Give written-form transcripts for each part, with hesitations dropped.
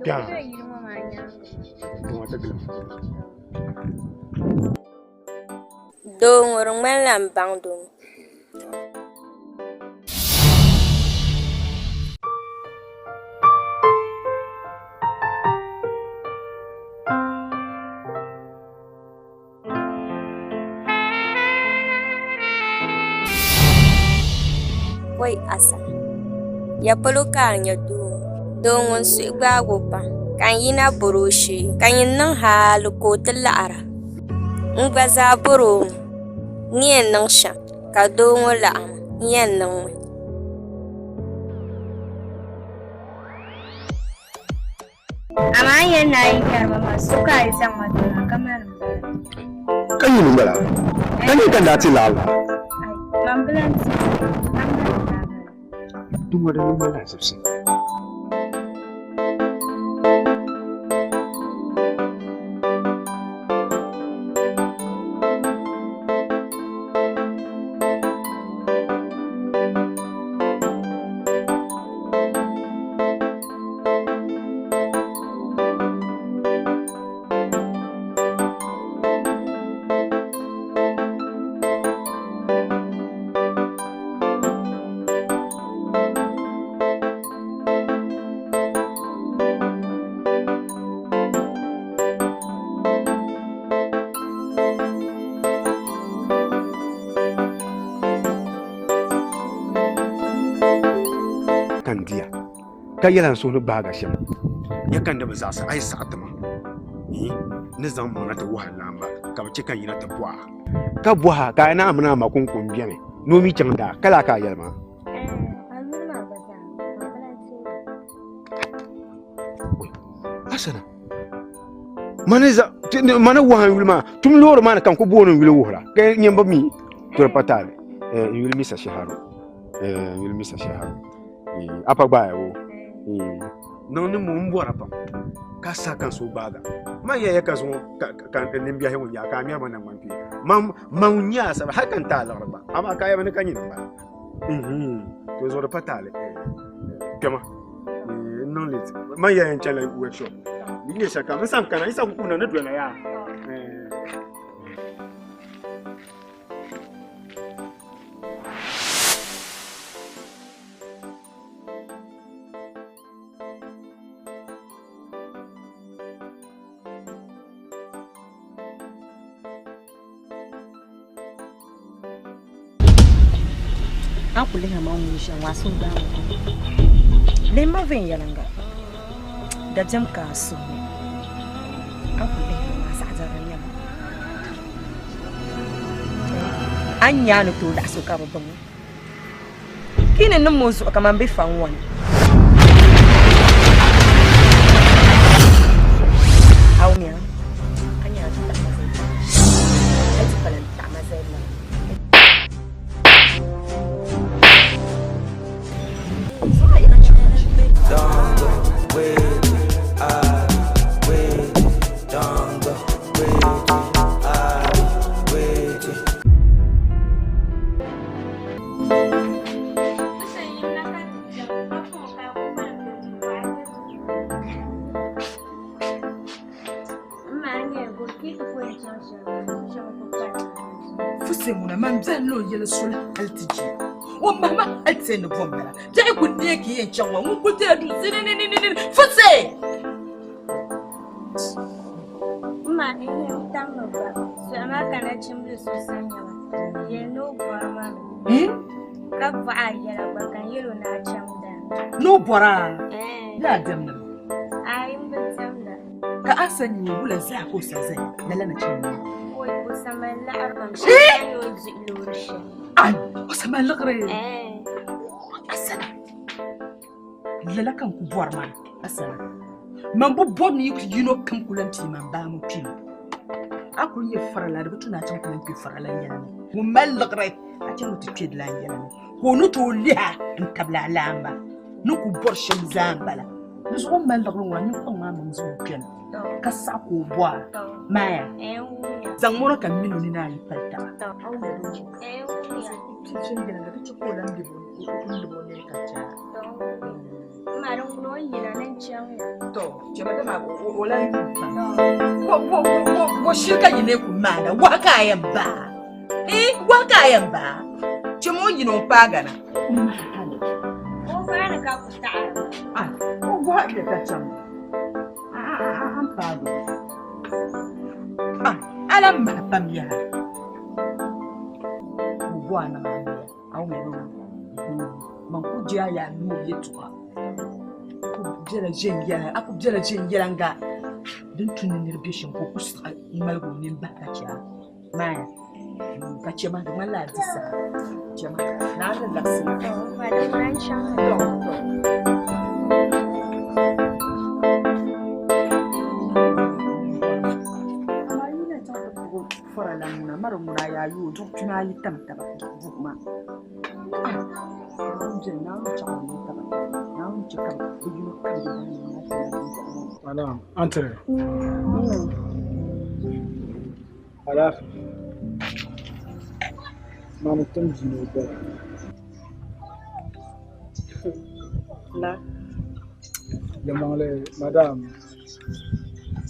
Ya. Dong orang malam bang dong. Wai asa. Ya pelukan ya dong on suiba gopa. Kan yina burushi. Kan yina halu ko telara. Ngbaza buru. Nien nang sha. Ka dong la nien nang. Amaya nayi karma suka isa maduna kamar Kan yi numbala. Kan yi kan dace lala. ambulance Tun wada numbala sabsi. Kan dia. Ka yalan so no baga shem. Ya kan da ba za su ai sa'atma. Ni zan mu na ta wahala ba. Ka bace kan yina ta buwa. Ka buwa ka na amna ma kun kun biya ne. Nomi can da kala ka yalma. Asana. Mana wahan wilma tum lor mana kan ko bono wilo wora. Ka nyamba mi to patale. Wilmi sa shaharu. Wilmi sa shaharu. Apa ba yo non ni mo mbora pa ka sa kan so baga ma ya ka so kan din biya hewo ya ka mi ma nan wanpi ma nya sa hakan ta la ba amma ka ya bane kan yin ba to zo da patale kama non lit ma ya en chala workshop ni ne shaka mun san kana isa ku kuna na dole ya Aku lenga mau ngisha wasu da le maven yalanga da jam ka su aku lenga masa ajaranya anya no to da su ka babban kine nan mu su kaman be fan wani awmiya anya ta da mazai ai ta falan ta mazai la Fusemuna mamzalo yele sul altiji. O mama altene bombela. Jai kunye ki yenchangwa ngukute adu sinini fuse. ma ihe utango ba so amaka na chimbu so sanya ye no bora ka ba ayala ba kan yelo na chamda No bora. Ya demna. ai mbetsamda Ka asani wula za ko sazai lana chimbu. Oi, sama la arbam shi yo zilurishi. Ai, sama lagre. Asana. Lala kan ku buar man. Asana. Man bu bom ni ku yino kan kulanti man ba mu pin. Aku ye farala da butuna can kulanti farala yana. Mu mal lagre. A can mutu pid la yana. Ko nu to liha in tabla lamba. Nu ku bor shim zambala. Nu so mal lagre wa ni ko ma mun zo pin. Ka sa ko bua. Maya. Zan mono kan minu ni na yi falta. Cikin gina da cikin kolan dibo ne ka ca. ma don kuno yina nan can to ce mata ma wala wo shirka yine ku mana wa kayan ba wa kayan ba ce mo yino pagana ko ba na ka ku ta ko wa da ta can an pago alam ma pamya bwana mama au mero mankuja ya mu yetuwa jela jenga nga din tunin nirbishin ko kusa imalgo nin bakaciya maya kace ma da malla disa jama'a na da laksi ba da ran shan Lamuna marumuna ya yi duk tuna yi tamtaba ma madam entre alafi manu tamji ne da la jamale madam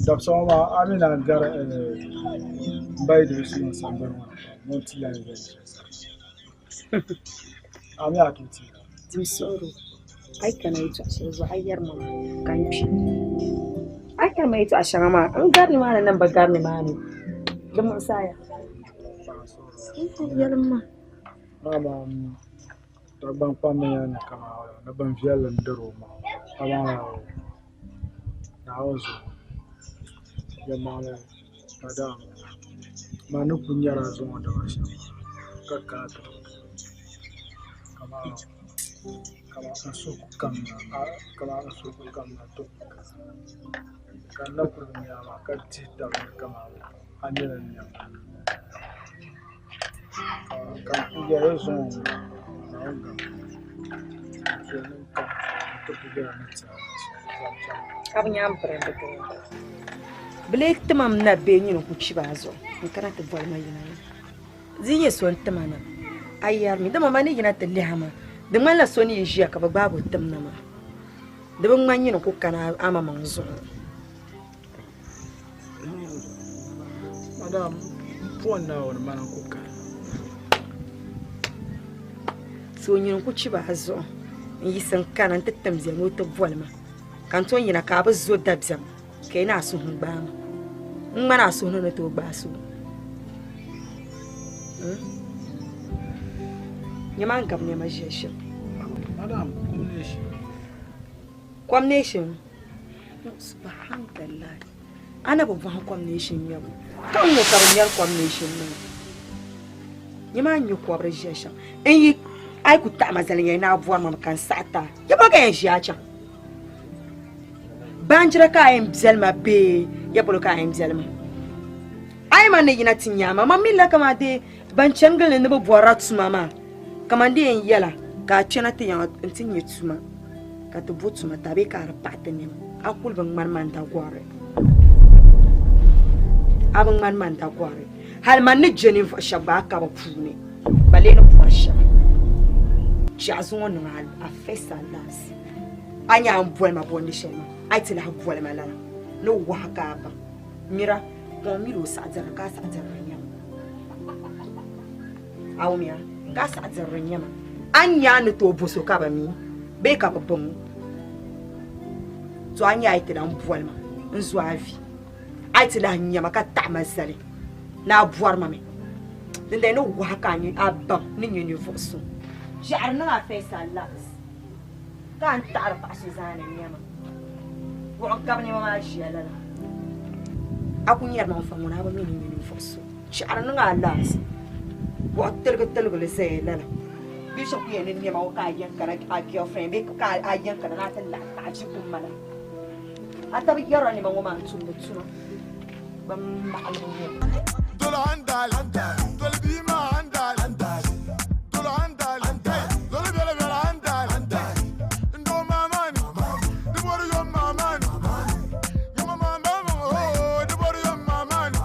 dabsoma amina gar bai da su na sambar monti ya yi ami atuti tim soro ai kana yi ta so ayyar mu kan fi ai kana yi ta shama an garni ma nan ba garni ma ne da mun saya yalma mama da ban fama yana kama na ban fiyalan da roma kama na wazo jamale madam manu kunyara zuwa da washa kakka kama asuku kamna to kana kunya makati da kama anira nya kan kujara zuwa naanga to kujara nita abnya amprende ko Blake tamam na benyi no kuchi bazo nkana te bol ma yina ziye son tamana ayar mi dama mani yina te lihama de man la soni yejia ka babu tamna ma de ban man yina ku kana ama manzo madam phone na won man ku ka so yina kuchi bazo yi san kana te tamze mo te bol ma kan ton yina ka ba zo dabzam kai na su hun ba mana so no to ba so Nyaman gam ne majeshin madam combination subhanallah ana babban combination yau kan mu karanyar combination ne Nyaman yi ko majeshin in yi ai ku ta mazalin yana abuwa mam kan sata ya baga yan shi a can banjira kayan bzelma be ya bulu kayan bzelma ai man ne yina tinyama mamilla kama de banchangel ne bo bora tsuma kama de en yala ka chena tinya tinye tsuma ka to botsuma tabe ka rapata ne akul ban man ta gware abang man ta gware hal man ne jeni shaba ka ba pune bale no porsha jazu no hal a fesa las anya ambwe ma bondi shema ai tila habwale malala no waka ba mira mo miro sa jara ka sa jara nyama awumia ka sa jara nyama anya no to boso ka ba mi be ka babon to anya ai tila ambwale ma nzo avi ai tila nyama ka ta mazale na abwar ma me dende no waka ni abba ni nyeni voso jar na fesa las kan tar pa su zane nyama وعقبني ما ماشي لا لا أكون يرمى فمونا بمين من الفرصة شعرنا على الناس وقتلك لسه لا لا بيشوف يعني إني ما وقاعد كنا أجيو فريم بيك قاعد كنا ناتلا تعجبكم ملا حتى بيجرني ما هو ما نسون بتسونا بمعلومين دول عندال دول بيما عندال دول عندال دول بيلا عندال إنه ماماني دبور يوم ماماني يوم ماما هو دبور يوم ماماني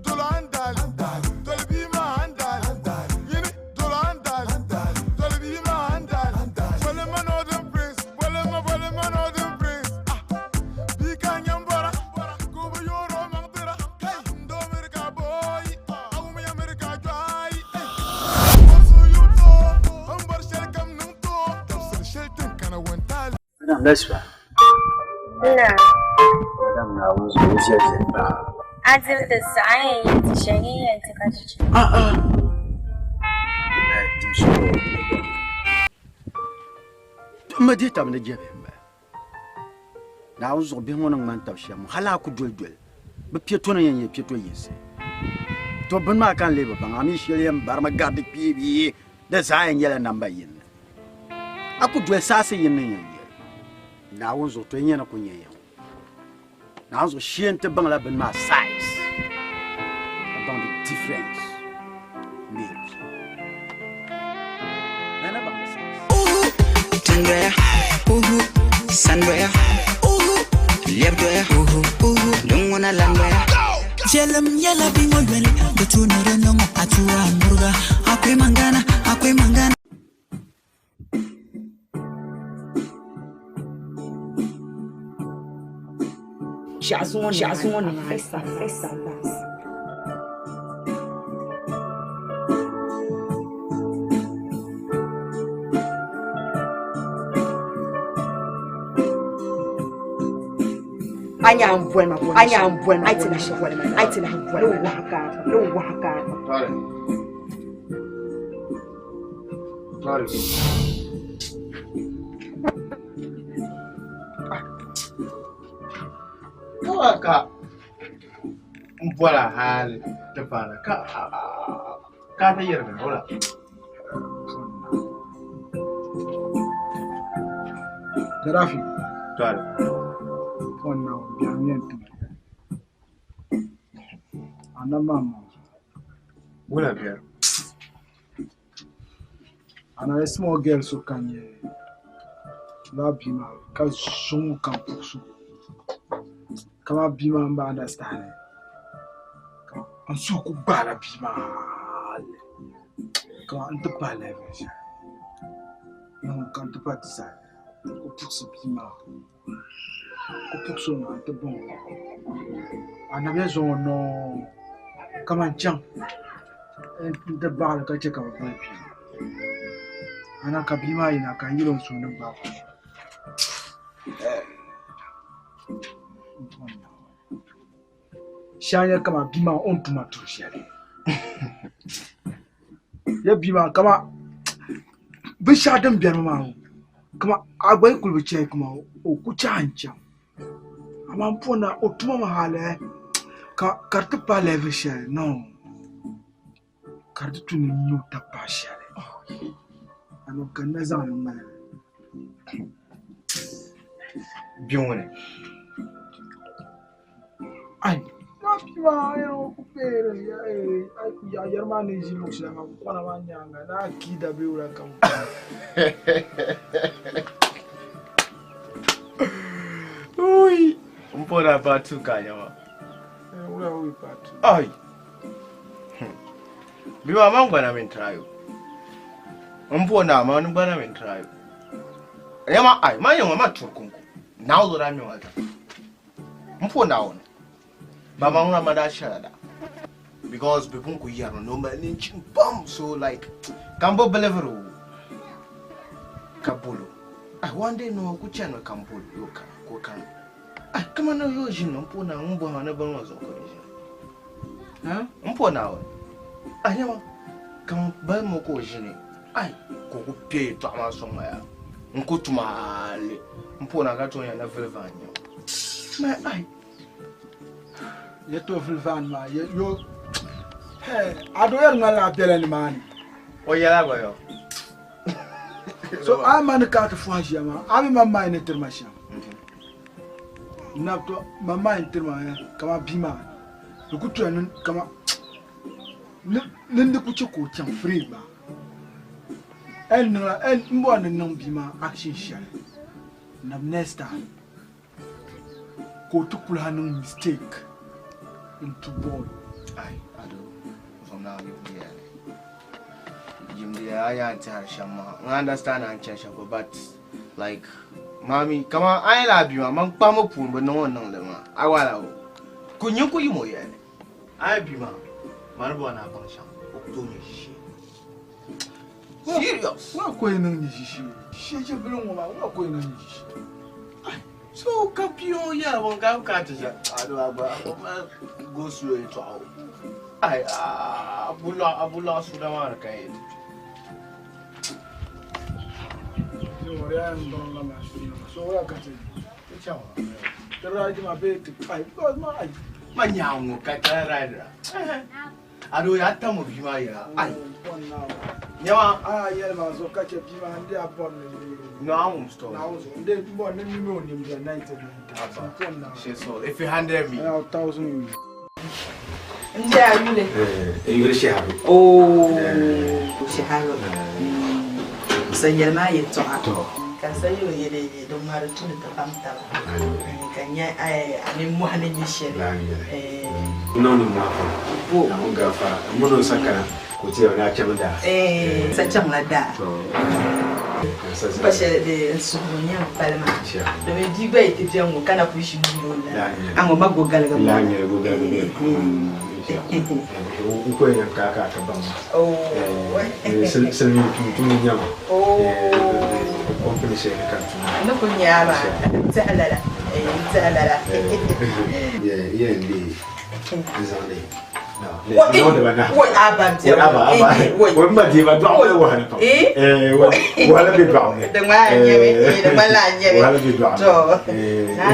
دول عندال دول بيما عندال يني دول عندال دول بيما عندال ولا ما نودم برنس ولا ما Besra. Na. Madam na wuzo wuce ba. Azil da sa'ayin yanzu shari'ar ta kaji. Ma dita mun je ba. Na wuzo bi honon man tawshe mu hala ku dol. Bi pieto na yanye pieto yese. To ban ma kan leba ban ami shiriyam bar ma garde pibi da sa'ayin yela namba yin. Aku dol sase yin ne. Na wuzo to yin na kunye. Na wuzo shien te bang la ben ma size. About the difference. Males. Nana bang size. Tindwaya, Sandwaya, Liabdoya, Lungona Landwaya. Jelam yala bimodwel, the tuner no atua murga, Akwe Mangana. Jazon, festa. Anyam bueno, I tell you, no waka. Ka mbwala hali tafana ka ta yarda wala Garafi tare wannan biyan tu ana mama wala biya ana small girl so kanye la bima ka sun kan pusu kama bima mba understand an so ku bala bima kama an ta bala vesha non kan ta patisa ku pusu bima ku pusu na ta bon ana bezo no kama jam ta bala ka che kama bala ana ka bima ina kan yilo so na ba Shanya kama bima on tomato shale. Ya bima kama bisha dan biyar ma kama agwai kulbice kuma o kucha hancha. Ama mpona otuma mahale ka kartu pa leve shale no. Kartu tuni nyuta pa shale. Ano kaneza na Bione. Ai Bima yo kupere ya yermane jimuksha ngakona manyanga na kida beura kam. Ui, mpona patu kanyama. Ura ui patu. Ai. Bima mangwana mentrayo. Mpona mangwana mentrayo. Yama ai, manyo mama turkunku. Nawo rami wata. Mpona ona. Baba una madashada because people ku yaro no man chin bum so like kambo belevero kabulu one day no ku chano kambulu yoka ko kan kama no yo jino mpona mbo na ba no zo ko mpona o anyama kam ba mo ko jini ko ku pe to ama so ma ya nkutumale mpona ga to ya na velvanyo ma Ye to filvan ma yo adoyer ngala belen man o yala go yo so man ka ta fuaji ma ami mama ine termasha na to mama ine terma kama bima lukutu en kama nende ku chiko chan free ba en mbo nan bima action share na next time ko to kula hanin mistake into boy. I do. From now you there. I understand and cheshako, but like mommy, come on, I love you. I'm pamopun, but no one knows them. I want to. Kunyuku you moye. I be ma. Marabona function. Serious. What going on? She belong. What going on? So kapio ya wanga katja. Ado aba go slow it out. Ai abula sudamar kai. Yo ya ndon la mashi. So ya katja. Ciao. Tara ji ma be ti pai because ma Manyango katara. Ado ya tamu bima ya. Ai. Nyawa ya ma so katja bima ndi abon ni. No, I won't stop. Now, they born in the morning, they are 90. She's so if you handle me, 1,000. Yeah, you will share. Oh, Shaharo. Saya mai itu aku. Kan saya ye domar tu ni terpantau. Kan ya, ani muah ni share. No, Bu, gafa. Mono sakana. Kutia na chamada. Sacang lada. Parce que souvenir palma. Le diba était bien au kana kuishi mbulola. Ango magogal ga. La nge gogal ga. Uko ya kaka kabamba. Sel tu nyama. Company se kantu. No kunyama. Tsalala. Tsalala. Yeah, ndi. Izande. Wait, abante. Wait, ma diva do wala. Wala be ba. De ma nyeme, de mala nyeme. Wala be ba. To.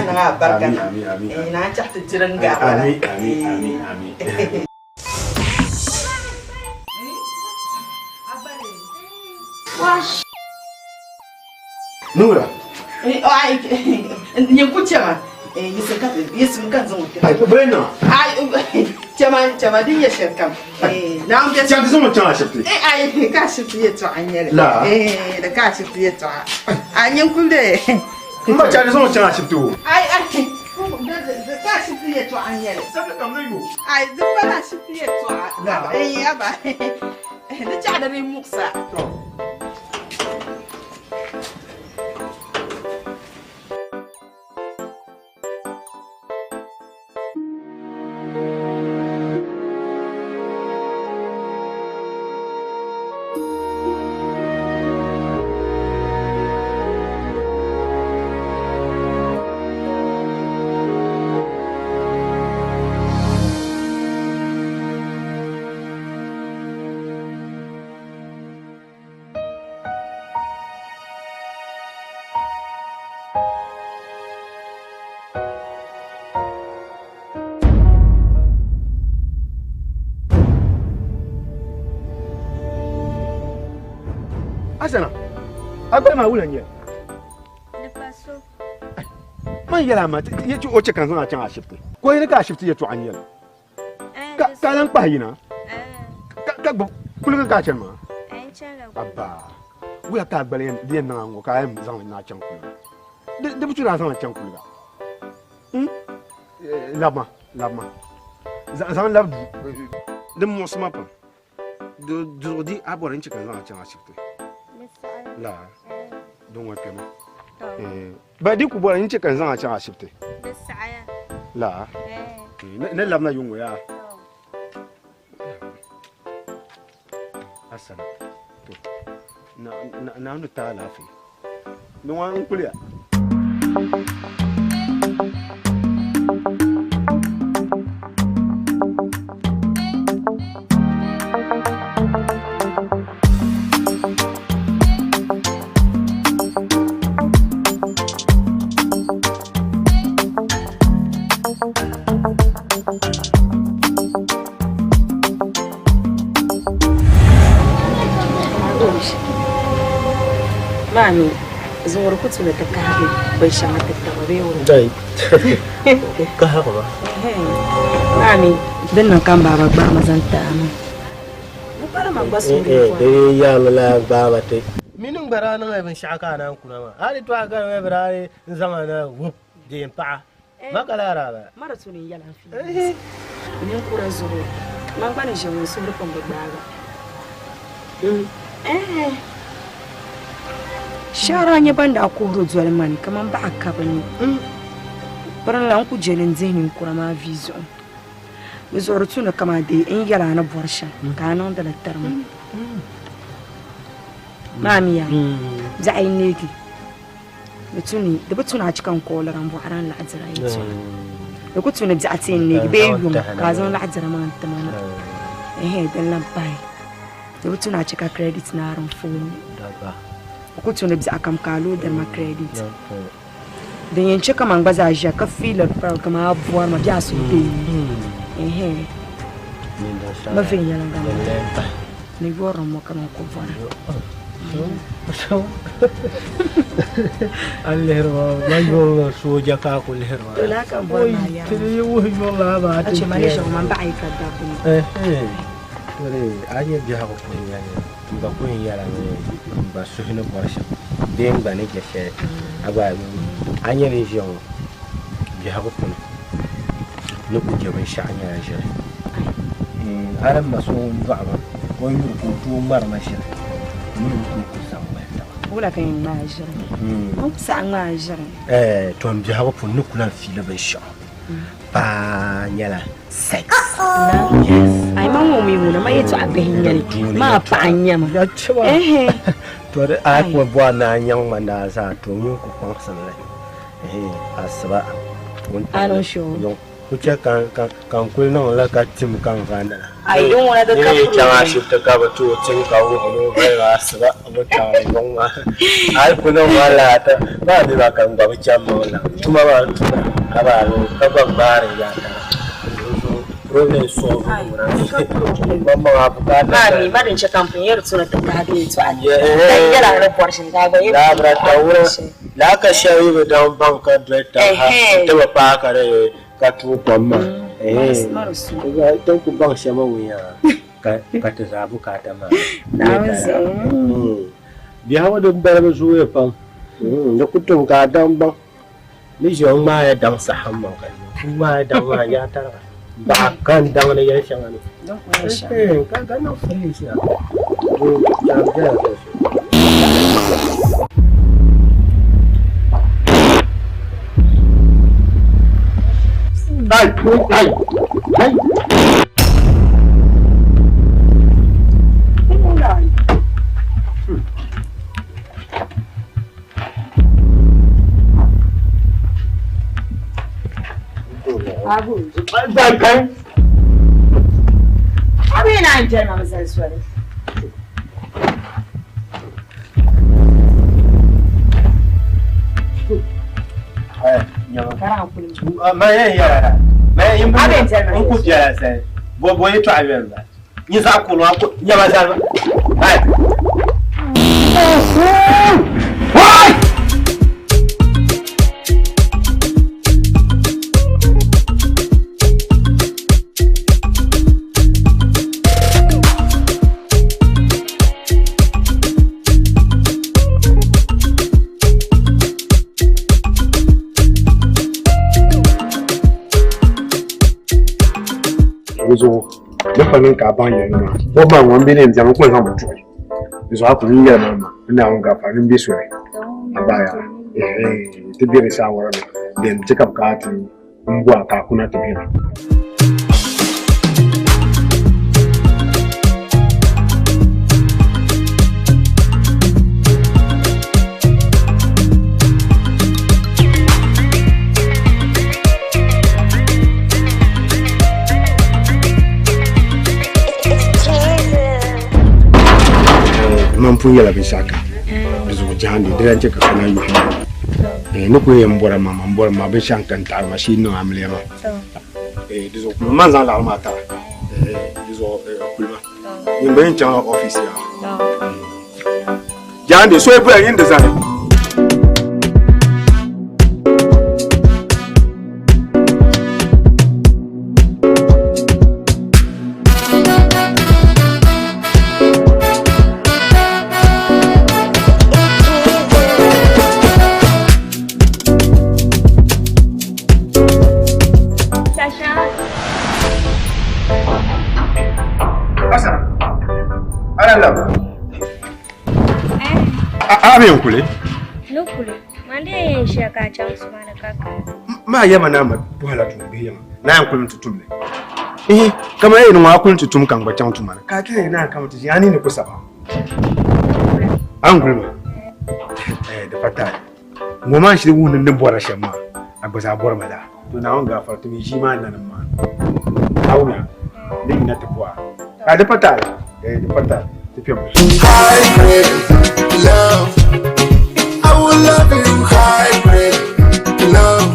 Na barkan. Na chatte tiranga. Ami. Wash. Nura. Ai, nyakuchama. Yesu zo. Ai, bueno. Ai, chama din ya shirkam. Na am biya. Chama zo chama shirki. Ai, ka shirki ya to anyere. La. Da ka shirki ya to. Anyen kulde. Kuma chama zo chama shirki. Ai, da ka shirki ya to anyere. Sabe kam no. Ai, da bana shirki ya to. La. Ya ba. Da cha da muksa. To. Asana. Agba ma wulan ye. Ne paso. Man yala ma ye ci oce kan zana can a shifti. Ko yin ka shifti ye to an yala. Ka lan pa yina. Ka kulun ka can ma. Abba. Wuya ka gbale yen na ngo ka yam zan na can kulun. De butu na zan can kulun. Lama. Zan labdu. De mo sama pa. De di aborin ci kan zana can a shifti. La don wa kema ba di ku bora ni ce kan zan a can a shifte la ne lamna yungo ya asana to na nu ta lafi don wa un kuliya Mami, zuwar kutu da ta kare bai shan ta tawabe wurin. Dai. Ka haka ba. Mami, dan nan kan baba ba mazanta mu. Mu fara ma basu ne. Ya mala baba tai. Minun baranan ai ban shaka nan kuna ma. Ali to aka mai barare zama na wup je pa. Makalara ba. Mara tuni yana fi. Ni kura zuru. Man bani je mun sun rufan babba. Shara nya banda ko rozuwal man kaman ba aka bane. Baran lan ku jenin zenin kurama vision. Wizoro tuna kama de in yara na borsha kanon da lattarma. Mami ya. Za ai negi. Betuni, the Betuna chicken collar and Waran Lazara. The good to the Atin, baby, Kazan Lazaraman, the man. Eh, the lamp by. The Betuna chicken credits now on phone. The good to the Akam Kalu, then my credit. The Yencheka Mangaza, a feel of welcome out for my jazz will be. Eh, nothing young. Never on Mokamo. Alherwa mayo soja ka ko herwa La ka bona ya tiri wo yo la ba a ce mane shi man ba ai ka da ku tore anye bi ha ko ya ba ko ya la ne ba so hina borsha den ba ne ke she aba anye ne shi on bi ha ko ne ku je ban sha anya ya shi aran maso ba ba ko yi ku tu mar ma shi ولا كاين ما جري او ساعه ما جري توم بي هاو بو نكولا في لبن شو با نيلا سكس اي ما مو ميمونه ما يتعب به ما بانيا ما تو اكو بوانا نيان منا سا تو نيو كو كونسن لا اسبا انا شو kucha kan kulno la ka tim kan ganda ai don wala da ka kama shi ta ka ba to tin ka wo no ba asba abata don ma ai kuno wala ta ba ni ba kan ba cha mo la tuma ba aba ka ba bare ya ta problem so mama abu ka ba ni ma din ce kamfaniyar suna ta ka da to an yara na portion ka ga la bra ta wura la ka shawi ba dan banka director ha ta ba pa ka re ka tu pomma don ku ban shama wuya ka ta zabu ka ta ma bi hawa da bar ba zuwa fa da kutum ka dan ban ni jon ma ya dan sa hamma ka kuma dan ma ya tara ba kan dan ne ya shama ne don ku ya sha ka ga na fali shi ya ga ai abu ba kai abin na jira ma sai suware ma ya ma yin ba an ku jira sai bo yi to abin ba ni za ku no ku ya ba sai ai zo da fannin ka ban yayin ma ko ba won bi ne jama ko zan mutu zo aku ni ya mama ina on ga fanin bi so ne abaya to bi risa wara ne dem cika ka ti ngwa ka kuna to bi man punya la bisaka bizu jandi diran ce ka kana yi ni ko yem bora mama bora ma be shankan tar machine no amle ma dizo kuma man zan la mata dizo kulma ni ben chan office ya jandi so e bu yin da zan Abiyan kule? Nukule. Mande yin shaka can su ma da kaka. Ma yama na ma bola tun bi yama. Na yan kulun tutum ne. Kama yin wa kulun tutum kan bacan tumana. Ka kire na kan tuji yani ne kusa ba. An gulma. Da fata. Ngoma shi wunin din bora shamma a baza bor mala to na wanga farto mi shi ma nan ma auna din na tafuwa a da fata da fata tafiya mu Hybrid love, I will love you. Hybrid love.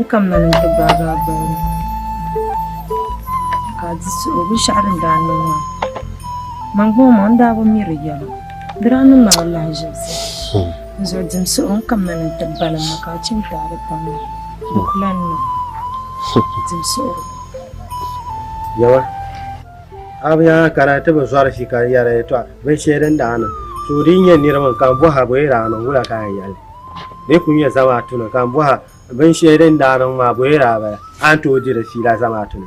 Kam nan ta baga bari ka ji su obi sharin da nan ma man goma da ba mi riya dranin ma wallahi jinsi zo jin su on kam nan ta balan makacin tare kan plan jin su yawa abya karata ba zuwa shi ka yara to bai shedan da ana so rinyan ni raman kan buha bai rana gura kan yale dai kun ya zama tuna kan buha ban shaidan da ran ma boyera ba an to jira shi la sama tun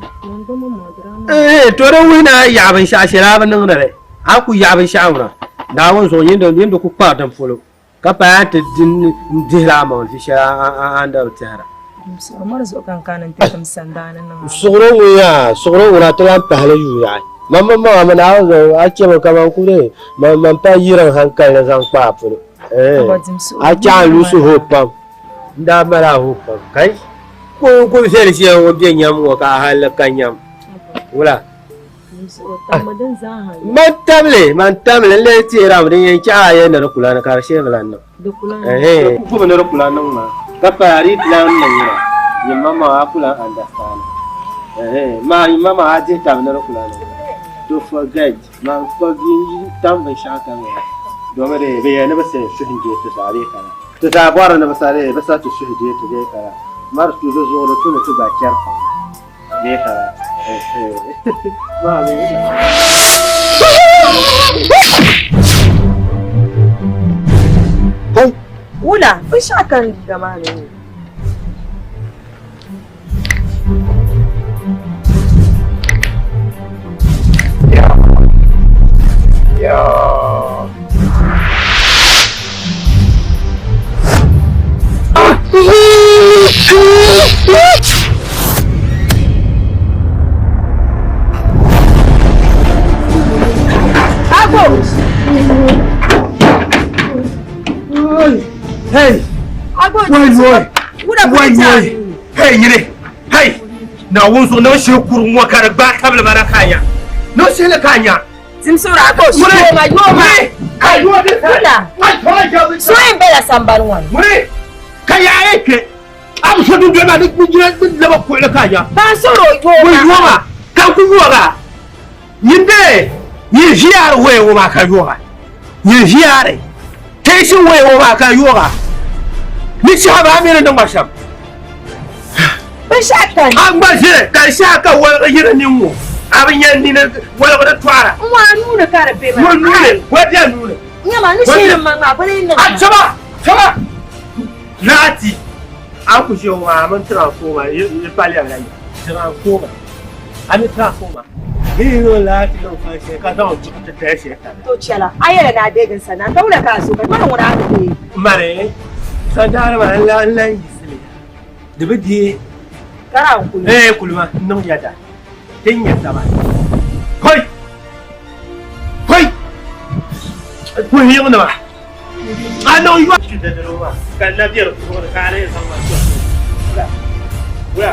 to ran wina ya ban sha shira ban nan dare aku ya ban sha una da won so yin da ku kwa dan folo ka pa ta din dira ma fi sha an da tara so mar zo kan kanan ta kam sandanan nan soro wura to lan pahla yu ya mamma ma na zo a ce ba kaman ku ne man pa yiran hankali zan kwa folo a cha lu su hopam da mara hupa kai ko sai shi an wajen yam wa ka halakan yam wala man tamle le tira mun yan cha ya na kula na karshe na nan ko na kula nan ma ka fari plan nan ne ni mama kula understand mama aje ta na kula nan to forget man forget tam ban shaka ne do me be ya ne ba sai shi hinje ta sare kana تتابعنا نبصاري بس أتشهدي تجيكرا مرت تزور تونه تباكر جيكرا ما هاي ولا إيش أكن كمان يا Hey! Hey, yire! Hey! Na wunso na shi kurun waka da ba kabla bara kanya. No shi le kanya. Simsura ko shi ma yoma. Kai yo de kula. So in bela sambar wan. Mure! Kai ya yake. Am so dun da duk mujira duk da ba ko le kanya. Ba soro yoma. Kan ku yoga. Yinde! Yi jiyar wewo ma ka yoga. Yi jiyare. Kai shin wewo ma ka yoga. Ni shi haba amina da masham. Bashaka. An ba shi ka shaka wani yiranin mu. Abin yan ni na wala twara. Wa nuna kare be ba. Mun nune, wadiya nune. Nyama ni shirin man ma bare ni. A chaba. Nati. An ku shi wa mun transforma ya pali a rai. Transforma. An transforma. Hero lati no fa shi ka dawo ta tashi ka. To ciyala. Ayala na degin sana. Kaula ka so kai mana wani abu ne. Mare. Sadar ma Allah yisle. Da bidi kara ku. Kulma non yada. Tin yada ba. Koi. Ku yi mun ba. Ano yi wa da ruwa. Kan na biyar ko da kare san ma. Wala.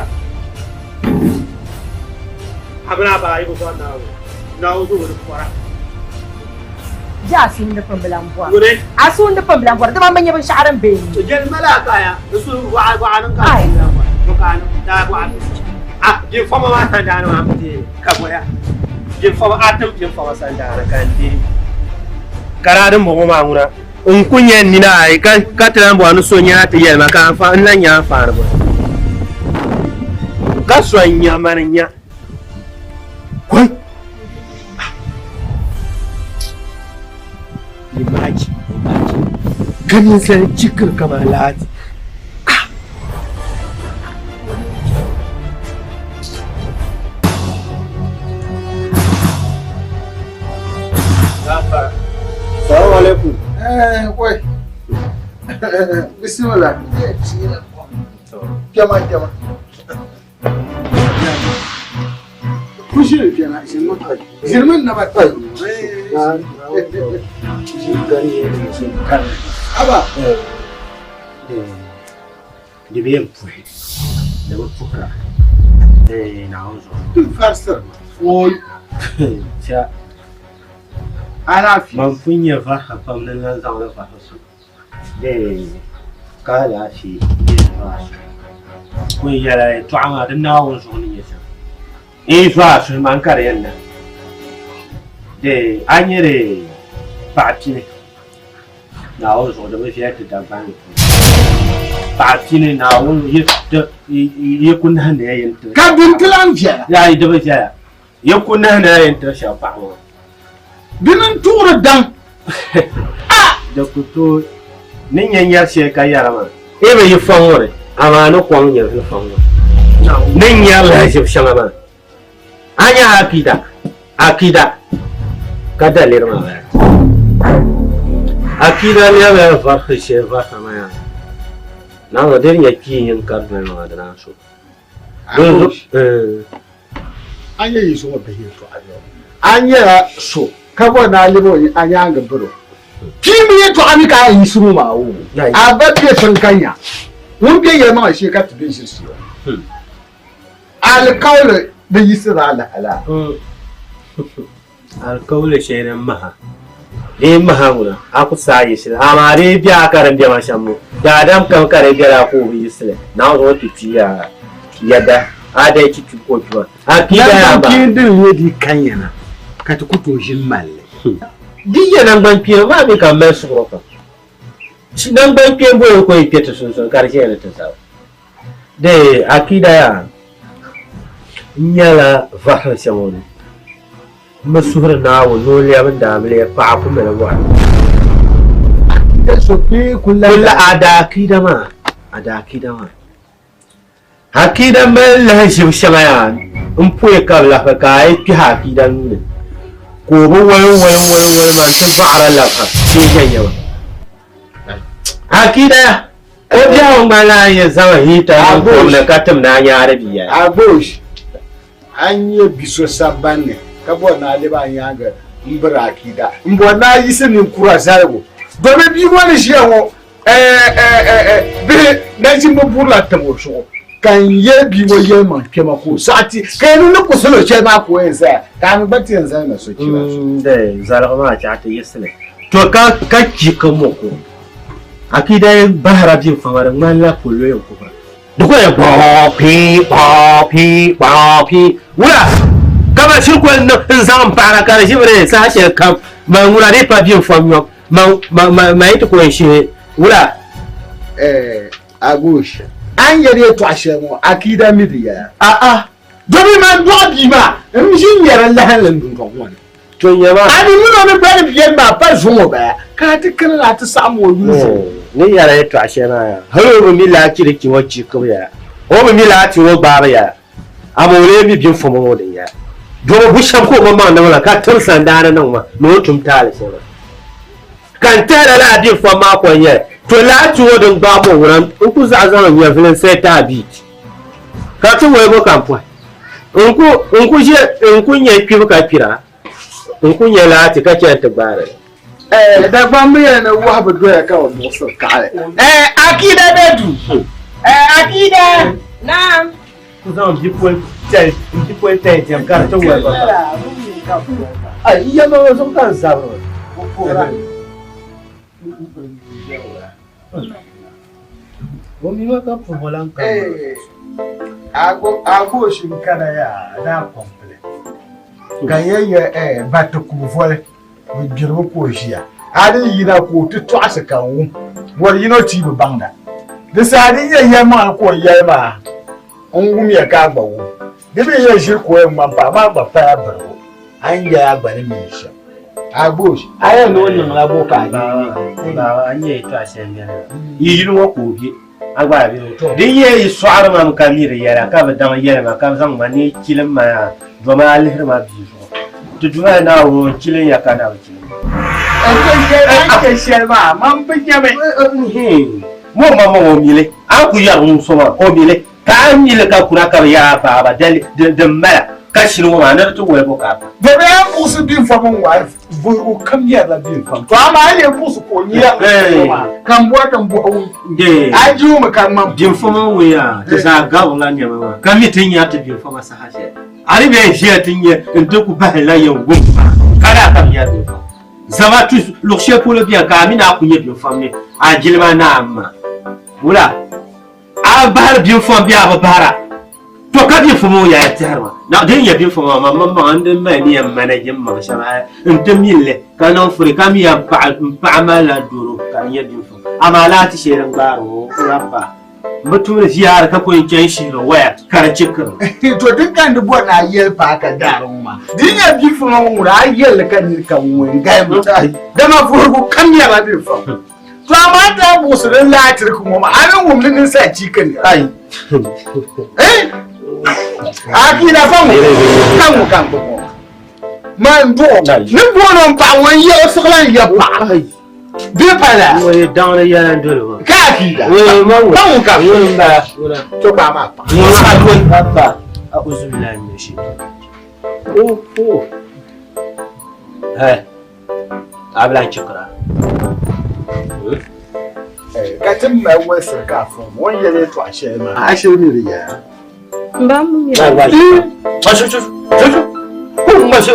Abra ba yi ko na. Na uzu da kwara. Ja sun da fambilan buwa. A sun da fambilan buwa da ban yaban sha'aran be. To jel malaka ya. Su wa'anan ka. Bukan da bu'an. Jin fama ma san da ma mutu ka boya. Jin fama atam jin fama san da kan di. Kararin mu ma ngura. unkunya nina ai ka tan bo anu so nya ta yel ma ka fa nan nya fa bo ka so nya man nya koi imagine ganin sai cikin kamalat Assalamu alaikum. Wai. Bismillah. Jama. Kushi kenan shin mutai. Zirmin na batai. Aba. Di bien pues. De pura. Na ozo. Farsa. Oi. Cha Ana fi. man punya fa hafam nan nan zan da fa su. Ka da shi. Kun yara to amma dan na won so ne yasa. Fa su man kare yanna. Anyere patine. Na ozo da ba fiye da ban. Patine na won yi kun han da yayin. Ka bin tilan fiya. Ya yi da ba fiye. Ya kun han da yayin ta shafa. Binin tura dan. Da kuto nin yanyar she ka yara ma e be yi fangore ama no kwang yer no fangore nin yar la she shama ma anya akida kada ler ma akida ne ba fa she va sama ya na ga der ya ki yin kar da ma da na so Anya yi so ba yi to ayo. Anya so kabo na libo anya ga buro. Kimi yeto amika yi suru ma wo. Ababye sankanya. Mun biye yema shi ka tubin shi shi. Alqawl da yisra ala. alqawl shayran maha maha muna aku sai shi amare biya karan biya mashamu da adam kan kare biya ko yisle na zo tiya yada ada ki ko kiwa akida ya ba kin din yedi kanyana ka ta kuto shin malle. Diya nan ban fiye ba mi kan mai su roka. Shi nan ban fiye boye ko yake ta sun karshe ne ta sa. Akida ya nyala vahra shamoni. Masura na wo no le abin da amle fa ku mele wa. Da so ke kullu ada akida ma. Akida mel shi shamaya. Umpuye ka la fa kai ki akida ne. Ko bo wai man ta fara la fa ke yayyawa akida o jawo mala ya zama hita ko na katam na ya arabiya abosh anye biso sabanne kabo na le ba nya ga mbra akida mbo na yi se ni kura sarego do be bi woni shi ho be na jimbo burla tamo so kan ye bi wo ye man kema ko sati kan no ko solo che ma ko ensa kan bati ensa na so kila zalama ma ta yesle to ka ki kamo ko akida bahara bi famara mala ko lo ko ba duko ya ba pi wala kama shirko in zan fara kare shi bare sa she kam ma mura ne pa bi famyo ma ito ko shi wala agush an yare to ashemo akida midiya dobi man dobi ma mjin yare lahalan dun gon to yama ani mun no bari biyan ba fa zumo ba ka tikkin la ta samu yuzu ni yare to ashena ya haro mi la kirki wacce ko ya o mi la ti wo ba ya amore bi bin fomo modin ya do bu sham ko mamma na wala ka tar sanda nan ma no tum tale sai kan tare la di fama ko ye to lati wodin ba mu wuran ku za zan ya filin sai ta bi ka ci wai bo kampo ku je ku nye ki ka kira ku nye lati ka ce ta bare da ba mu yana wahaba doya ka wa musu kare akida bedu akida Naam. ku zan bi point jam ka ta wai ba ai iya ma so kan sabro Bomi waka puvolan ka. Ago shinkana ya na komple. Ganyeye batu kuvole. Bijiro ko shia. Adi yina ko ti twasa kan wor yino ti be bangda. De sa adi ye ma ko ye ma. On wum ya ka gba wo. De be ye shi ko e ma pa ma gba pa bro. An ya agba ni mi sha. Agbo. Aye no no la bo ka ni. Ba anye to asembia. Yi yinu wo ko bi. Agba bi to. De ye swara ma ka mi re yara ka ba dan yara ma ka zan ma ni kilim ma do ma alhir ma bi so. To duwa na wo kilin ya ka na wo kilin. Ake shelma man bijame. Mo mama wo mile. An ku ya mun so ma o mile. Ka mile ka kura ka ya ba ba de mala. Ka shinu ma na to wo bo ka. De be an usu bin fa mun wa bu kam ya da bin fa. To ama ale busu ko ni ya. Kan bo de. Aju mu kan man bin fa mun we ya. Ta sa ga wala ne ma. Ka mi tin ya ta bin fa ma sa ha she. Ari be shi tin ye in to ku ba la yan gum. Kada ka ya bin fa. Zama tous le chef pour le bien kamina kunye bien famille a jilma na amma wala a bar bien fam bien ba bara to ka bien famo ya tarwa na den ya bien famo mamma ande mani am manajin ma shaba intamille kana fure kam ya pa amala duro kan ya bien fam amalati sheran baro rabba mutum ziyara ka koyin jan shi ro waya kar cikin to dukkan dubo na yel fa ka darun ma din ya bi fu mun ra yel kan ni kan mun ga mu da ma furgu kan ya ba bi fa to amma da musulun latir kuma ma an wumlin sa cikin ai akina fa mu kan bu man do ni bonon pa won ye oslan ya pa bi pala we down ya ndolo ka akida we man kan kan we ba to ba ma pa we ba ko papa a'udhu billahi minash shaitan hey abla chikra ka tin ma wasa ka fun won ye to ashe ma ashe ni riya Ba mu mi. Kuma shi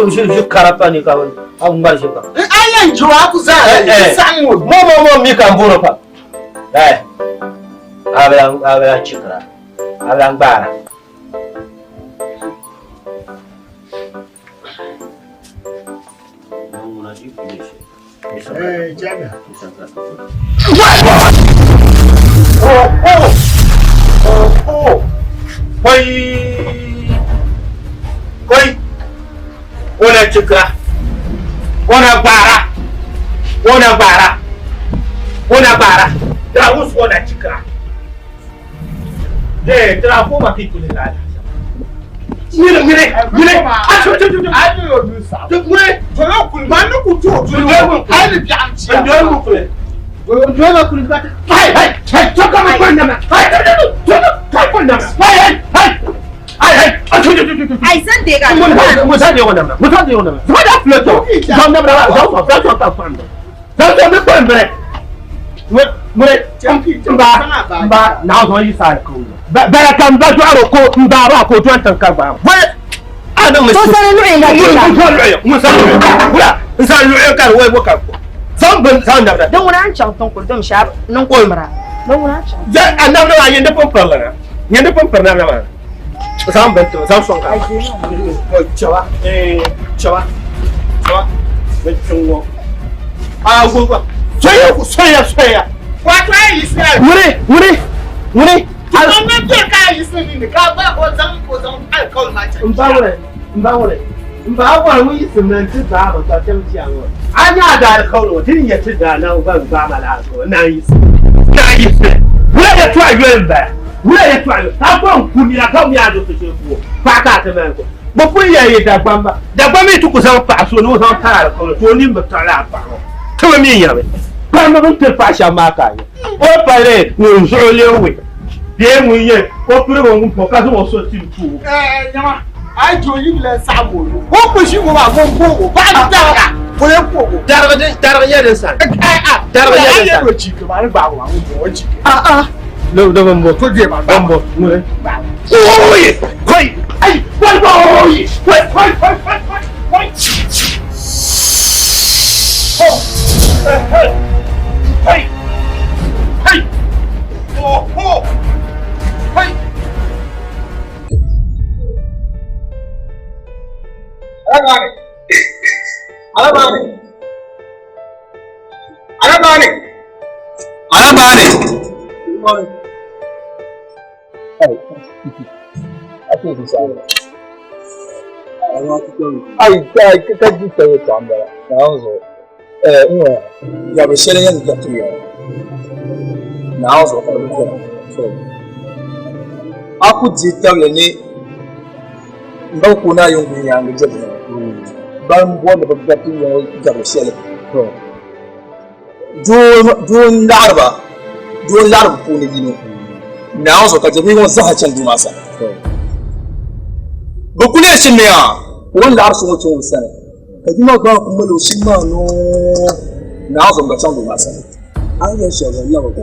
karapa ni ka wani abun ba shi ka. Ayan jiwa ku za a san mu. Mo mi kan buro fa. Abla chikra. Abla bara. Jami'a. Koi. Ona chikra. Ona bara. Traus ona chikra. Trafu makikule lala. Mire. Acho. Ajo yo dusa. Mire. Toyo kulmanu kutu. Ai bi amci. Ndio mkule. Ndio kulibata. Hai. Toka makwenda na. Toka kwenda. Hai. Ai san de ga. Mutande wannan. Zada fleto. Zan da bra. Zan ta fanda. Zan ta me kwembre. Mure mba na zo yi sa ko. Bara kan ba to aro ko ndaro ko to antan ka ba. Ana mu. To sanin lu'in ga. Mu san wala. San lu'in kan wai boka. San ban san da. Dan wani an can ton ko dum shab nan ko mara. Dan wani an can. Ya annabi na yin da pompar la. Yin da pompar na ma. San ban to san son ka. Chawa. Chawa. Ban tungo. Ah go. Soya. Wato ai Israel. Wure. An nan je ka yi sun ni ka ba ko zan alkol ma ta. Mbawure. Mbawure mu yi siminti ba ba ta tamci an. Anya da alkol tin ya ci da nan ban ba mala ko na yi. Wure ya tuwa yoyin ba. Ta ban kuni na kan ya do ce ko. Fa ka ta mai ko. Ba kun yayi da bamba. Da bamba tu ku san fa so no san ta alkol to ni ba ta la ba. Kama min yabe. Ba ma ban ta fasha maka ne. O pare no so lewe. Bien mouillé, au plus on peut pas sortir tout. Nyama, ai joyi le sabo. Ko ko shi ko ba ko ba da. Ko le ko. Darba ya da san. Darba ya da san. Ko ci ko ba ba wa ko ci. No do bombo. Ko je ba. Bombo. Mure. Oye. Koi. Ai, bombo. Koi. Hey. Oh. Hey! Alabari! aku jita ni ngau kuna yung yang jadi ban buat beberapa yang jadi sel jun larba pun ini now so kajabi ngo zah chandu masa bukule shimya wan lar so chung sana kajima ga kumalo shimma no now so ga chandu masa an ya shaga yawa ko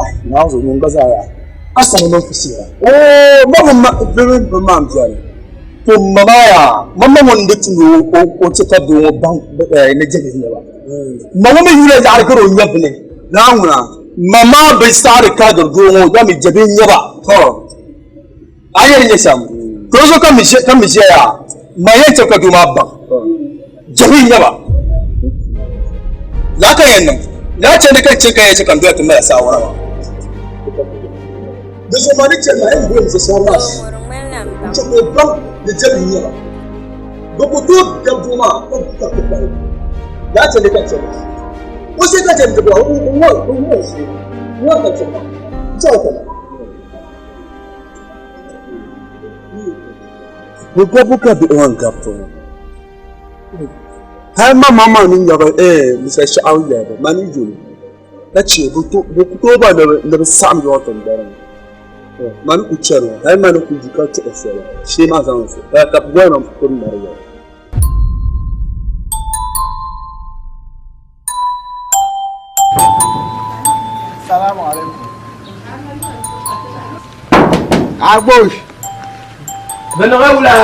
ai now so mun ga zaya asan mun fisiya mama bebe mam jani to mama ya mama mun ditu o chika do ban ne jebe ne ba mama me yule da arkaro nyabne na nguna mama bai sare ka da do da mi jebe ne ba to ayar ne sam to so kan mi ya ma ya chika do ma ban jebe ne ba la ka yan nan la ce ne kan cika ya cika do ta mai sawara ba da zamani ce na yin goyi sassawa shi ce mai ban da jami'in yawa ga kudu da buma kan kuka kuka ya ce ne kan ce ko sai ka ce da ba wani shi wani kan ce ba ce ka ba ko buka bi wani gafto har ma mama nin yaba misa sha'awu yaba mani julu na ce buto ba da sam yo tambara man kuchero hay man ku jika ci asala shi ma zan so ka gwana kun mariya assalamu alaikum abosh bana wala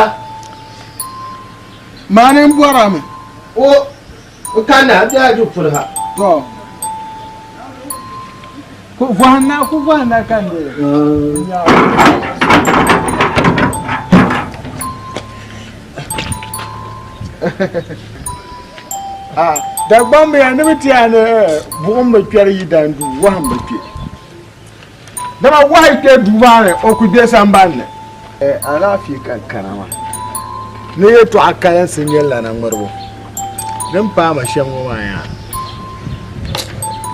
manin buarame o kana da ju furha to ku vana kan de da gbambe ya nimiti ya ne bugun ba kyar yi dandu wahan ba ke dama wahai ke dubare o ku de sambanne ana fi kankarama ne yato akayan sinyen lanan marbo dan fa ma shan waya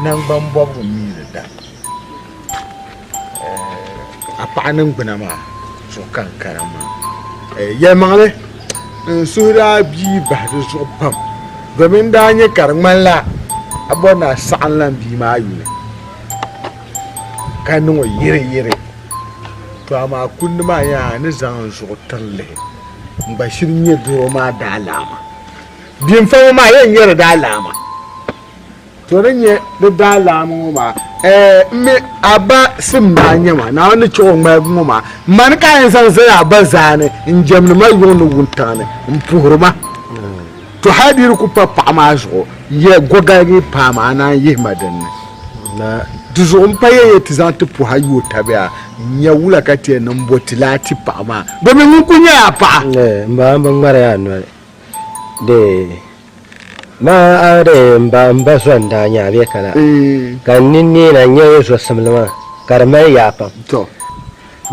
nan ban babu mi da a panin gunama so kankarama ya mangale sura bi ba da so pam domin da anye karman la abona sa'an lan bi ma yu ne kanu yire to amma kun ma ya ni zan so talle ba shirin ye duro ma da alama bin fa ma yan yare da alama to ran ye da alama ma me aba sim na nyama na wani ciwon mai goma man kayan san sai aba zane in jamni mai yono wuntane in puhurma to hadir ku papa ma zo ye gogagi pa ma na ye madanne na duzo on paye tizantu pu hayo tabia nya wula kati nan botilati pa ma domin mun kunya pa mba ngare ya no de ma are mba sonda nya be kala kan ninni na nya so samlama karmai ya pa to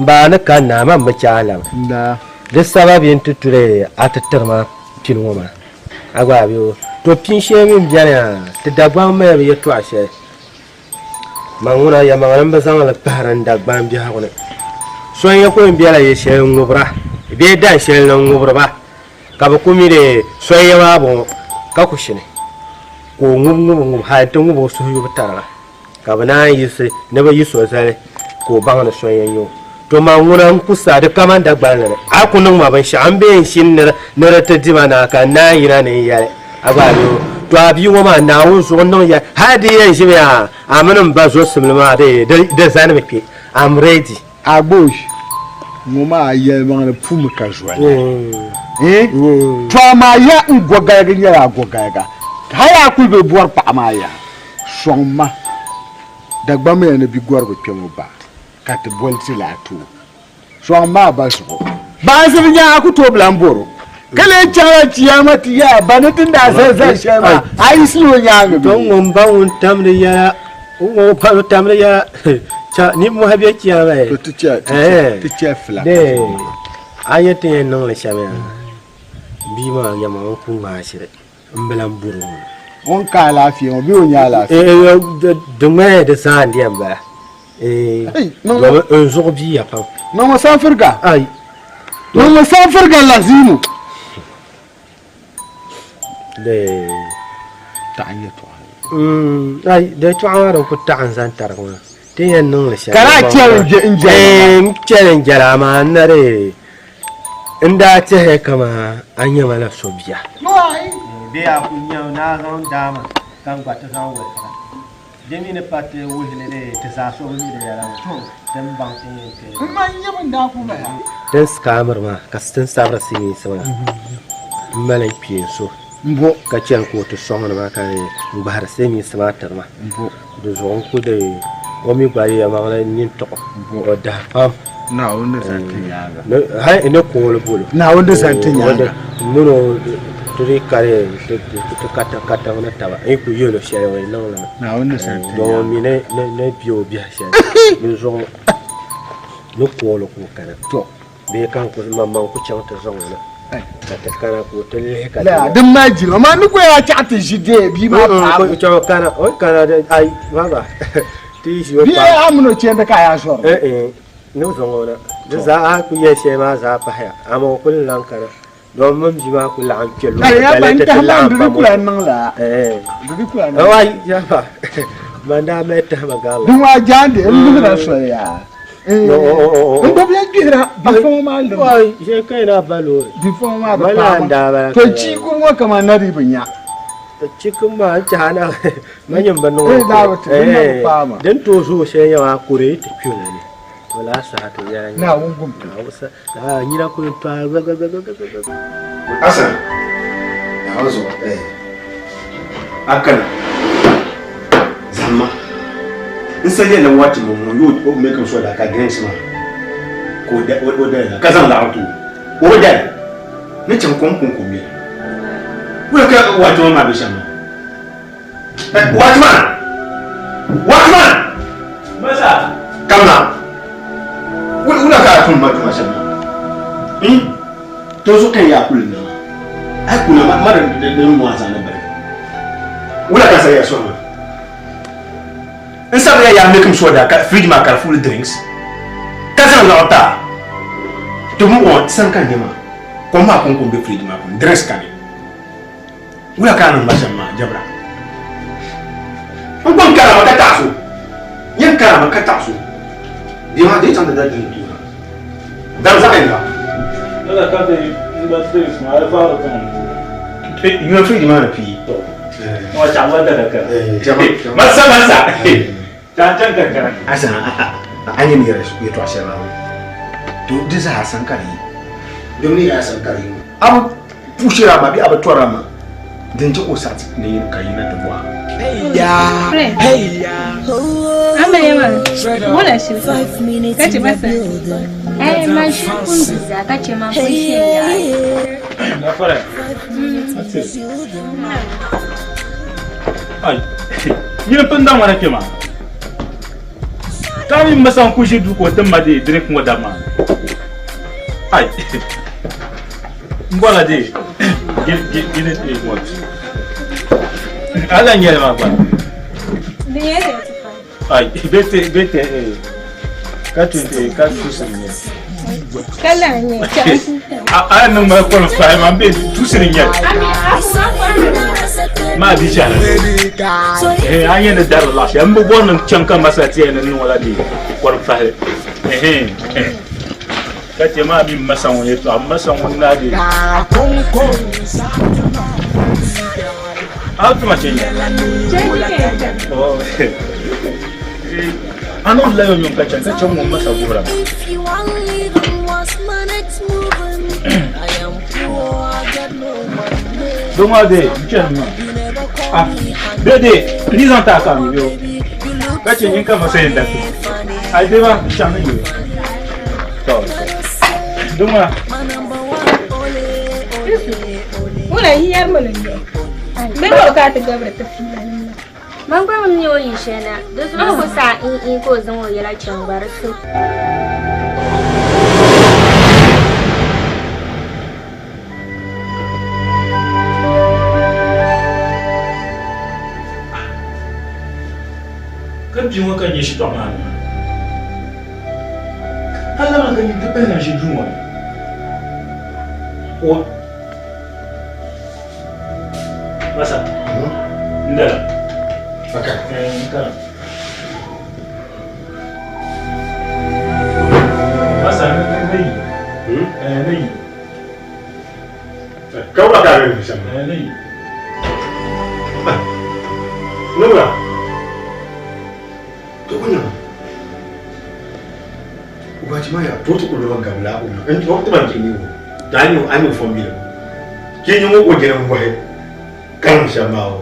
ba na kan na ma macala da da sababin tuture atattarma pinoma agwa biyo to pinshe min biya ta dagban mai ya to ashe manguna ya mangaran ba zan la paran dagban biya hakuna so ya ko biya la ya she ngubra be da she ngubra ba ka ba kumi de so ya ma bo ka kushine ko ngum ha to ngubo so yu tara ka ba na yi se ne ba yi so sare ko ban da so ya yo to manguna kusa da kaman dagban ne a kunun ma ban shi an be shin ne ta jima na ka na yi na ne ya agalo to abi woma na won so non ya hadi yan shi ya amanan ba so simlama da zan me am ready abush ngoma ya man pum ka jwa to ma ya ngoga ga ya goga haya ku be bor pa ma ya somma dagba me na bi gor go pemo ba kat bolti la tu somma ba so ba se nya ku to blamboro kale chawa ciyamati ya banatin da zan shema ai silo nyanga don won ba won tamre ya won pa tamre ya cha ni mo habiya ciyama to ticha fla de ayete non le shame bima yama won ku ma shire mbalam buru won ka lafiya bi won ya lafiya de me de sa ndiam ba un jour bi ya pa no mo safirga ai no mo safirga lazimu de ta'anya to ai de to awara ko ta'an san tarwa te yan non le shame kana challenge ma nare inda ta he kama anya mala sobiya biya kunya na zon dama kan kwata zan wata jemi ne patte wuhile ne ta sa so ni da yara to dan ban tin ke man yaban da ku ba dan scammer ma kastin sabra simi sama malai piye so mbo ka cel ko to songa ma kan bahar simi sama tarma mbo do zon ku de o mi bayi ya ma nin to o da pam na wanda santin yaga hai ne ko bolo na wanda santin yaga nuno turi kare to kata wana taba e ku yelo shay way non la na wanda santin do mi ne bio biya shay ni zo no ko lo ko kana to be kan ko mamman ku chanta zo na ta kana ko tele ka la dum maji ma ni ko ya ta jide bi ma ko to kana o kana ai baba ti shi bi amno chenda ka ya so no zo na za a ku ye shay ma za pa ya amo kullan kana do mom jiba ku la am kelo ya ban ta la ndu ku la nan la ndu ku la nan ai ya ba manda meta magala dum wa jande ndu na so ya ndo bi gira bi fo ma ndo ai je kai na balo bi fo ma da ba to ci ku mo kama na ribinya to cikin ma ta hana manyan banno da wata fama dan to so she yawa kure ta fiyo ne wala sa ta yaran na wungum na wasa da ni na ku ta Hasan na wazo akan zamma in sai yana wati mu yo ko me kan so da ka gains ma ko da ka zan la auto o da ne cin kun me ko ka wato ma bi shan watman masa kamna wala ka tun ma shan to so kan ya kullu ai kula mara da mu wasa na bare wala ka sai ya so ma in sabe ya make him sure that fridge ma ka full drinks ka san la ota to mu on san kan ma ko ma kun be fridge ma kun drinks kan wala ka nan mashan ma jabra an kon kara maka taso yan kara maka taso di ma dai tan da drink dan za ka yi Ela canta aí, não dá três, mas ela fala com. You are free the man of P. Não é chamada da cara. Massa. Cancan cancan. Asa, ani mi respeito a sema. Tu disa hasan kari. Domin ya hasan kari. Abu pushira ma bi abu tora ma. Dan ji osat ne kai na duwa. Hey ya. Ama yema. Wala shi. Kace masa. Mas kunziza kace ma ko sheya. Na fara. Ai. Ni panda mara kema. Tami masan kushi du ko tamma de drink mo dama. Ai. Mbala de. Get it what. Ala nyele ma ba. Niere. Ai, bete ka tusirinye. Kala nye. A nan ma ko fa ma be tusirinye. Ma bi jara. Anya da dar la. Yan bu bonan canka masa tiye nan wala di ko fa. Ka ce ma bi masan wani to amma san wani na di. Altuma change. Oh. Ano la yo nyum ka change mo masa gura. Demande, chama. Ah, bede, lisanta ka mi yo. Ka ce yin ka masa yin da. Ai dai ba chama yo. To. Duma. Wala hiyar mo lang yun. Pero ka tagabra ta filan. Mangwa mun yo yin shena. Da su ko sa in ko zan wo yala can bar su. Kan biwa kan yi shi to ma. Hala kan yi da na shi duwa. O Masa. Ndala. Okay. Ndala. Masa nayi. Nayi. Kau nak ada di sana. Nayi. Nura. Tu punya. Ubat cuma ya, tu uluran gamla ulu. Entah waktu mana kini ulu. Tanya, anu família. Kini mu kau jangan buat. Kan sama.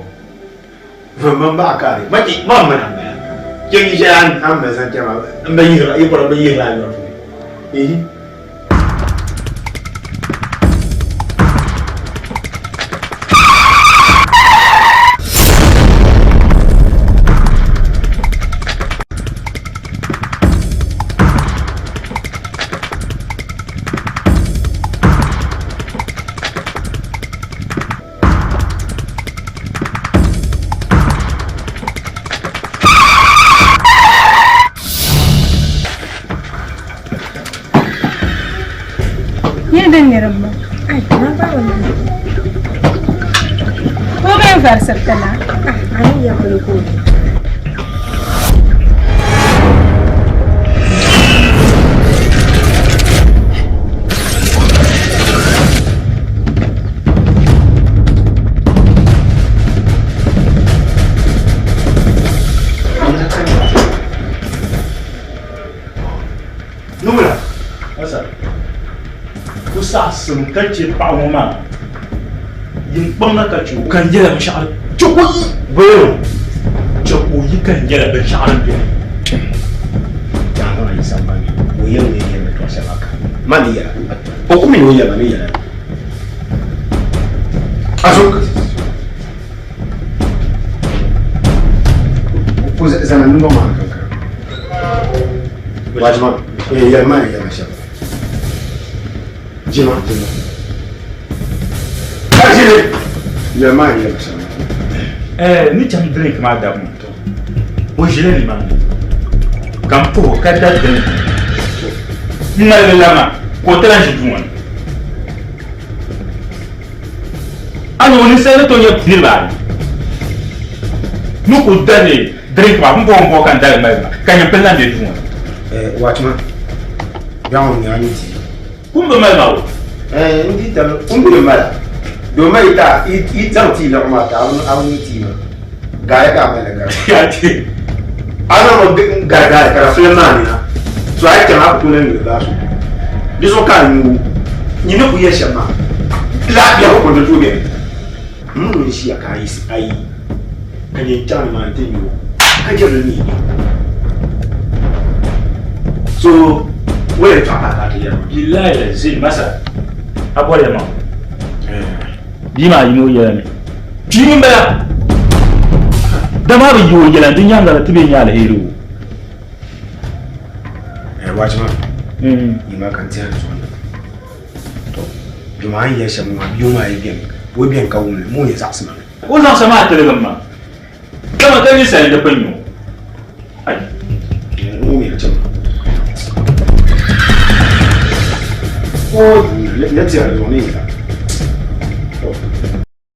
Mama akari. Mati mama nama. Kini jangan amma saja mama. Bayar, ibu orang bayar lagi. Dan ya Rabba. Ay, kenapa wannan? Ko ga farsar kana? Ani ya ko. Numera. Masa. Sasum kace pawo ma yin bamna kace kan jira mashar chokoyi bayo chokoyi kan jira da sha'ar bi Jangan lagi sampai Uyang ni yang berkuasa makan. Mana ya? Aku minum ya, mana ya? Asuk. Pus zaman dulu mana kan? Wajib. Ya mana ya macam. Jima. Ajile. Ya mana ya macam. Ni jam drink ma da mu to. O jile ni ma. Kampo kada drink. Nna lama ko tran shi duwan. Ano ni sai to ya bilba. Nu ko dane drink ba mbo kan da mai kan ya pelan de duwan. Watchman. Yang ni ani ti. Kumbe mai mawo. Ndi tam kumbe mai. Do mai ta i tam ti la ma ta an ti ma. Ga ya ka mai daga. Ya ti. Ana mo ga ka Suleiman na. So ai ta ma ku ne da su. Diso kan ni no ku ya shama. La ya ko do tube. Mun shi ya kai ai. Kan yin tan ma tin yo. Ka je ni. So where to aka ya billahi lazim masa abole ma bima yimo yele jini ba da ma bi yo yele din yanga da tibe nyala hero watchman ima kan tiya so to bima ya shamu ma biyo ma yi wo bien ka wo mu ya zaksama ko zan sama ta daga ma kama kan yi sai da fanyo ai mu ya chama Oh, let's see, I don't need that.